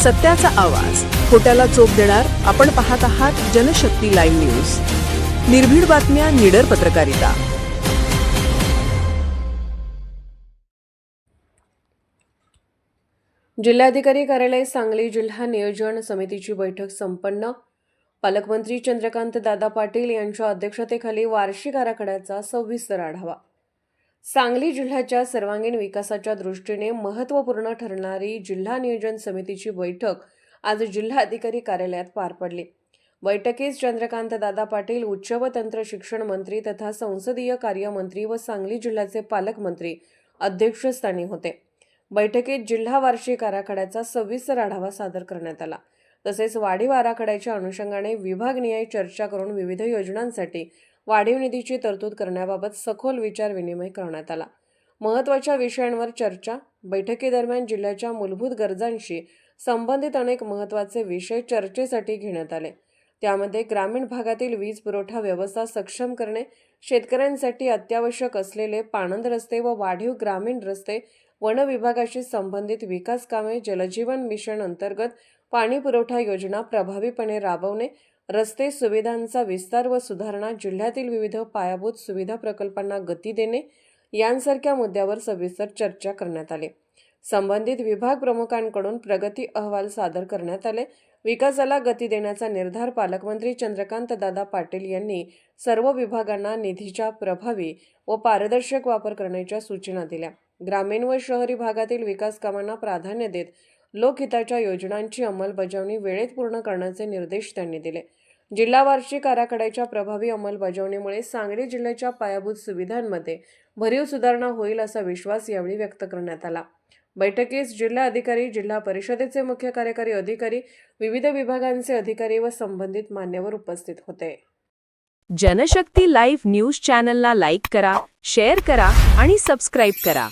सत्याचा आवाज, खोट्याला चोप देणार. आपण पाहत आहात जनशक्ती लाईव्ह न्यूज. निर्भीड बातम्या, निडर पत्रकारिता. जिल्हाधिकारी कार्यालय सांगली जिल्हा नियोजन समितीची बैठक संपन्न. पालकमंत्री चंद्रकांत दादा पाटील यांच्या अध्यक्षतेखाली वार्षिक आराखड्याचा सविस्तर आढावा. सांगली जिल्ह्याच्या सर्वांगीण विकासाच्या दृष्टीने महत्त्वपूर्ण ठरणारी जिल्हा नियोजन समितीची बैठक आज जिल्हाधिकारी कार्यालयात पार पडली. बैठकीस चंद्रकांत दादा पाटील, उच्च व तंत्र शिक्षण मंत्री तथा संसदीय कार्य मंत्री व सांगली जिल्ह्याचे पालकमंत्री अध्यक्षस्थानी होते. बैठकीत जिल्हा वार्षिक आराखड्याचा सविस्तर आढावा सादर करण्यात आला. तसेच वाढीव आराखड्याच्या अनुषंगाने विभागनिहाय चर्चा करून विविध योजनांसाठी वाढीव निधीची तरतूद करण्याबाबत सखोल विचार विनिमय करण्यात आला. महत्त्वाच्या विषयांवर चर्चा. बैठकीदरम्यान जिल्ह्याच्या मूलभूत गरजांशी संबंधित अनेक महत्त्वाचे विषय चर्चेसाठी घेण्यात आले. त्यामध्ये ग्रामीण भागातील वीज पुरवठा व्यवस्था सक्षम करणे, शेतकऱ्यांसाठी अत्यावश्यक असलेले पाणंद रस्ते व वाढीव ग्रामीण रस्ते, वन विभागाशी संबंधित विकास कामे, जलजीवन मिशन अंतर्गत पाणी पुरवठा योजना प्रभावीपणे राबवणे, रस्ते सुविधांचा विस्तार व सुधारणा, जिल्ह्यातील विविध पायाभूत सुविधा प्रकल्पांना गती देणे यांसारख्या मुद्द्यावर सविस्तर चर्चा करण्यात आली. संबंधित विभाग प्रमुखांकडून प्रगती अहवाल सादर करण्यात आले. विकासाला गती देण्याचा निर्धार पालकमंत्री चंद्रकांत दादा पाटील यांनी सर्व विभागांना निधीच्या प्रभावी व पारदर्शक वापर करण्याच्या सूचना दिल्या. ग्रामीण व शहरी भागातील विकास कामांना प्राधान्य देत लोकहिताच्या योजनांची अंमलबजावणी वेळेत पूर्ण करण्याचे निर्देश त्यांनी दिले. जिल्हा वार्षिक आराखड्याच्या प्रभावी अंमलबजावणीमुळे सांगली जिल्ह्याच्या पायाभूत सुविधांमध्ये भरीव सुधारणा होईल असा विश्वास यावेळी व्यक्त करण्यात आला. बैठकीस जिल्हा अधिकारी, जिल्हा परिषदेचे मुख्य कार्यकारी अधिकारी, विविध विभागांचे अधिकारी व संबंधित मान्यवर उपस्थित होते. जनशक्ती लाईव्ह न्यूज चॅनलला लाईक करा, शेअर करा आणि सबस्क्राईब करा.